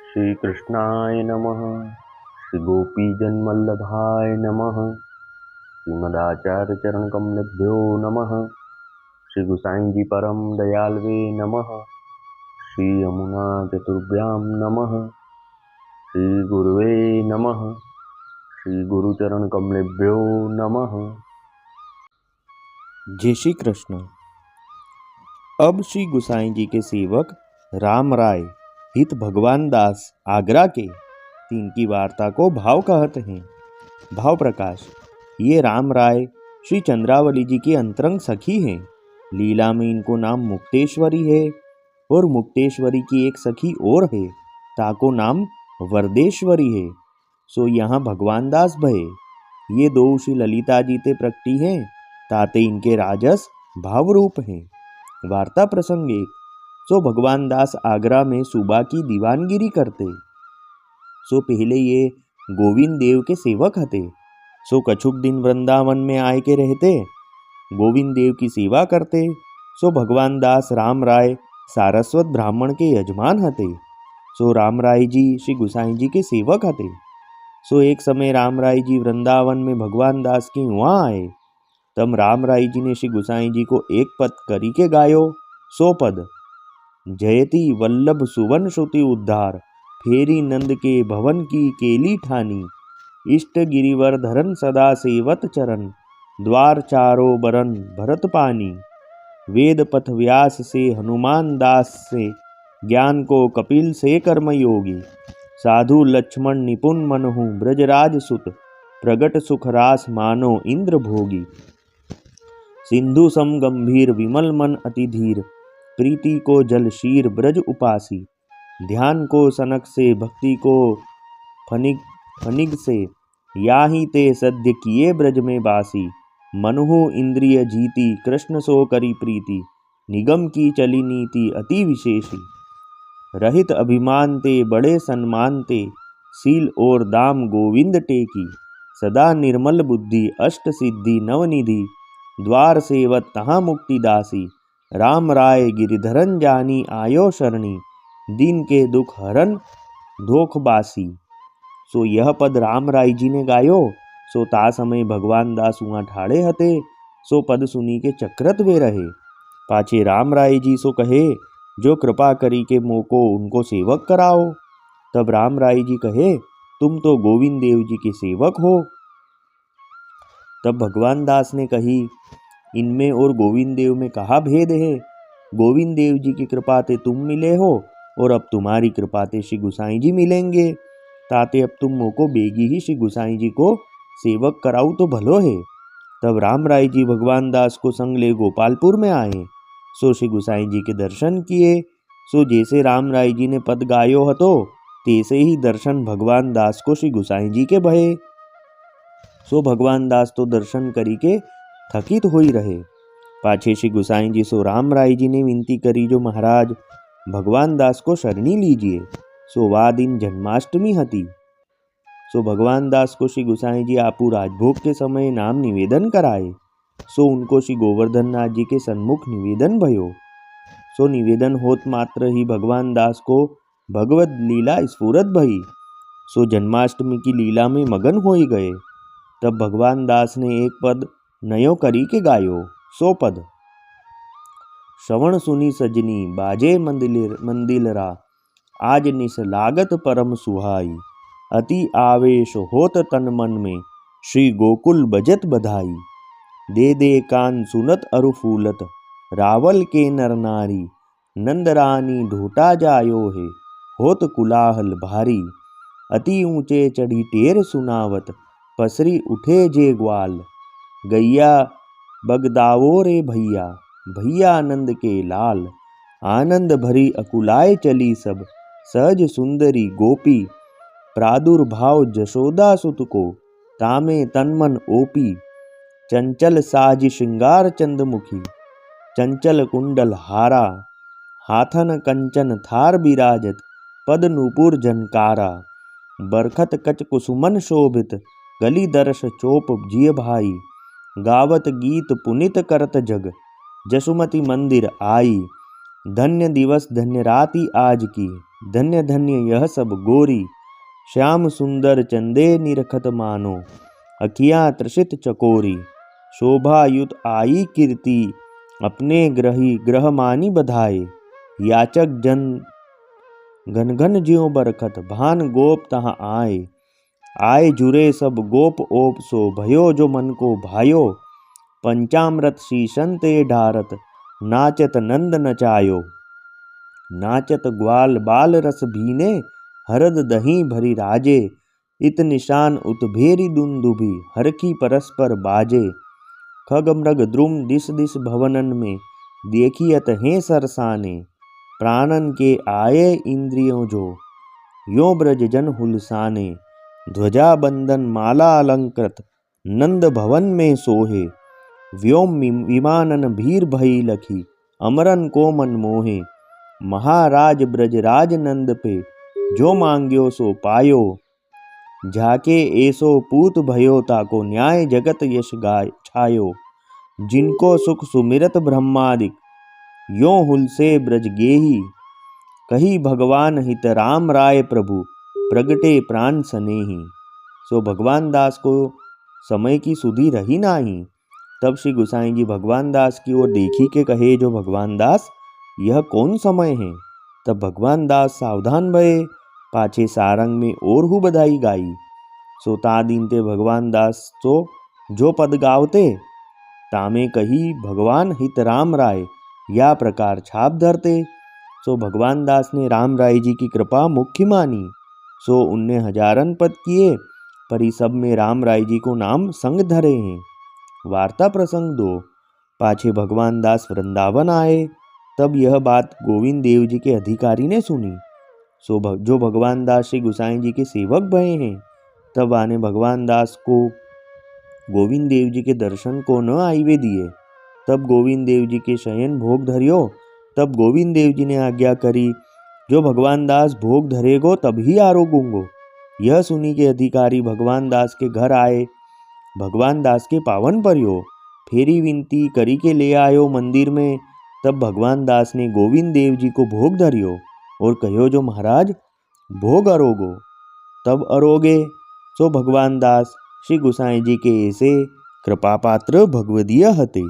श्रीकृष्णाय नमः। श्रीगोपीजनवल्लभाय नमः। श्रीमदाचार्यचरणकमलेभ्यो नमः। श्री गुसाई जी परम दयालवे नमः। श्री यमुना चतुर्भ्यां नमः। श्री गुरुवे नमः। श्री गुरुचरणकमलेभ्यो नमः। जय श्री कृष्ण। अब श्री गुसाई जी के सेवक राम राय हित भगवान दास आगरा के तीन की वार्ता को भाव कहते हैं। भाव प्रकाश। ये राम राय श्री चंद्रावली जी की अंतरंग सखी हैं। लीला में इनको नाम मुक्तेश्वरी है और मुक्तेश्वरी की एक सखी और है, ताको नाम वरदेश्वरी है। सो यहाँ भगवान दास भये। ये दो श्री ललिता जी ते प्रकटी हैं, ताते इनके राजस भाव रूप हैं। वार्ता प्रसंग 1। सो भगवान दास आगरा में सुबा की दीवानगिरी करते। सो पहले ये गोविंद देव के सेवक हते। सो कछुक दिन वृंदावन में आए के रहते, गोविंद देव की सेवा करते। सो भगवान दास राम राय सारस्वत ब्राह्मण के यजमान हते। सो राम राय जी श्री गुसाई जी के सेवक हते। सो एक समय राम राय जी वृंदावन में भगवान दास के वहाँ आए। तब राम राय जी ने श्री गुसाई जी को एक पद करी के गायो। सो पद जयति वल्लभ सुवन श्रुति उद्धार, फेरी नंद के भवन की केली ठानी। इष्ट गिरिवर धरन सदा सेवत चरण, द्वार चारो बरन भरत पानी। वेद पथ व्यास से हनुमान दास से, ज्ञान को कपिल से कर्म योगी। साधु लक्ष्मण निपुण मनहु ब्रजराज सुत, प्रगट सुख रास मानो इंद्र भोगी। सिंधु सम गंभीर विमल मन अति धीर, प्रीति को जल शीर ब्रज उपासी। ध्यान को सनक से भक्ति को फनिग से, याही ते सद्य किए ब्रज में बासी। मनुहु इंद्रिय जीती कृष्ण सो करी प्रीति, निगम की चली नीति अति विशेषी। रहित अभिमान ते बड़े सन्मान ते, सील और दाम गोविंद टेकी। सदा निर्मल बुद्धि अष्ट सिद्धि नवनिधि, द्वार सेवत तहाँ मुक्ति दासी। राम राय गिरिधरन जानी आयो शरणी, दीन के दुख हरन धोख बासी। सो यह पद राम राय जी ने गायो। सो ता समय भगवान दास उहाँ ठाड़े हते। सो पद सुनी के चक्रत वे रहे। पाछे राम राय जी सो कहे, जो कृपा करी के मोको उनको सेवक कराओ। तब राम राय जी कहे, तुम तो गोविंद देव जी के सेवक हो। तब भगवान दास ने कही, इनमें और गोविंद देव में कहा भेद है। गोविंद देव जी की कृपा ते तुम मिले हो, और अब तुम्हारी कृपा ते श्री गुसाई जी मिलेंगे। ताते अब तुम मोको बेगी ही श्री गुसाई जी को सेवक कराऊ तो भलो है। तब राम राय जी भगवान दास को संग ले गोपालपुर में आए। सो श्री गुसाई जी के दर्शन किए। सो जैसे राम राय जी ने पद गायो हतो, तैसे ही दर्शन भगवान दास को श्री गुसाई जी के भये। सो भगवान दास तो दर्शन करी के थकित होई रहे। पाछे श्री गुसाई जी सो राम राय जी ने विनती करी, जो महाराज भगवान दास को शरणी लीजिए। सो वा दिन जन्माष्टमी हती। सो भगवान दास को श्री गुसाई जी आपू राजभोग के समय नाम निवेदन कराए। सो उनको श्री गोवर्धन नाथ जी के सन्मुख निवेदन भयो। सो निवेदन होत मात्र ही भगवान दास को भगवत लीला स्फुरत भई। सो जन्माष्टमी की लीला में मगन होई गए। तब भगवान दास ने एक पद नयो करी के गायो। सो पद श्रवण सुनी सजनी बाजे मंदिलरा, आज निस लागत परम सुहाई। अति आवेश होत तन मन में, श्री गोकुल बजत बधाई। दे दे कान सुनत अरु फूलत, रावल के नर नारी। नंद रानी ढूटा जायो है, होत कुलाहल भारी। अति ऊंचे चढ़ी टेर सुनावत, पसरी उठे जे ग्वाल। गैया बगदावो रे भैया, भैया आनंद के लाल। आनंद भरी अकुलाए चली सब, सहज सुंदरी गोपी। प्रादुर्भाव जशोदा सुत को, तामे तनमन ओपी। चंचल साज श्रृंगार चंदमुखी, चंचल कुंडल हारा। हाथन कंचन थार बिराजत, पद नूपुर झनकारा। बरखत कच कुसुमन शोभित, गली दर्श चोप जिय भाई। गावत गीत पुनित करत जग, जसुमति मंदिर आई। धन्य दिवस धन्य राति आज की, धन्य धन्य यह सब गोरी, श्याम सुंदर चंदे निरखत मानो, अखियाँ त्रसित चकोरी, शोभायुत आई कीर्ति, अपने ग्रही ग्रह मानी बधाए, याचक जन घन घन ज्यों बरखत, भान गोप तहाँ आए, आए जुरे सब गोप ओप सो, भयो जो मन को भायो, पंचामृत शीशन ते ढारत, नाचत नंद नचायो, नाचत ग्वाल बाल रस भीने, हरद दही भरी राजे, इत निशान उत भेरी दुंदुभी, हरखी परस्पर बाजे, खग मृग द्रुम दिस दिस भवनन में, देखियत हैं सरसाने, प्राणन के आए इंद्रियों जो, यो ब्रज जन हुलसाने, ध्वजा बंदन माला अलंकृत, नंद भवन में सोहे, व्योम विमानन भीर भई लखी, अमरन को मन मोहे, महाराज ब्रजराज नंद पे, जो मांग्यो सो पायो, झाके ऐसो पूत भयो ताको, न्याय जगत यश गाय छायो, जिनको सुख सुमिरत ब्रह्मादिक, यो हुलसे ब्रज गेही, कही भगवान हित राम राय प्रभु, प्रगटे प्राण सनेही। सो भगवान दास को समय की सुधि रही नाही। तब श्री गोसाई जी भगवान दास की ओर देखी के कहे, जो भगवान दास यह कौन समय है। तब भगवान दास सावधान भये, पाछे सारंग में और हु बधाई गाई। सो ता दिन ते भगवान दास तो जो पद गावते, तामे कही भगवान हित राम राय, या प्रकार छाप धरते। सो भगवान दास ने राम राय जी की कृपा मुख्य मानी। सो उनने हजारन पद किए, पर इस सब में राम राय जी को नाम संग धरे हैं। वार्ता प्रसंग 2। पाछे भगवान दास वृंदावन आए, तब यह बात गोविंद देव जी के अधिकारी ने सुनी। सो जो भगवान दास श्री गोसाई जी के सेवक भये हैं, तब आने भगवान दास को गोविंद देव जी के दर्शन को न आईवे दिए। तब गोविंद देव जी के शयन भोग धरियो। तब गोविंद देव जी ने आज्ञा करी, जो भगवान दास भोग धरेगो तभी आरोगूंगो। यह सुनी के अधिकारी भगवान दास के घर आए, भगवान दास के पावन पर्यो, फेरी विनती करी के ले आयो मंदिर में। तब भगवान दास ने गोविंद देव जी को भोग धरियो और कहो, जो महाराज भोग अरोगो। तब अरोगे। सो भगवान दास श्री गोसाई जी के ऐसे कृपा पात्र भगवदीय हते।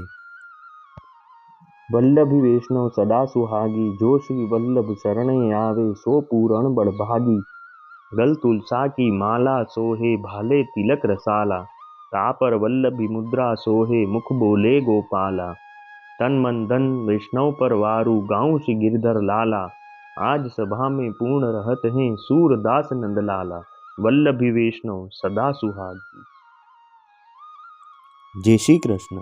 वल्लभी वैष्णव सदा सुहागी, जो श्री वल्लभ शरणे आवे, सो पूरण बड़भागी। गल तुलसा की माला सोहे, भाले तिलक रसाला, तापर वल्लभी मुद्रा सोहे, मुख बोले गोपाला। तन मन धन वैष्णव पर वारू, गाँव श्री गिरधर लाला। आज सभा में पूर्ण रहत हैं, सूरदास नंदलाला। वल्लभी वैष्णव सदा सुहागी। जय श्री कृष्ण।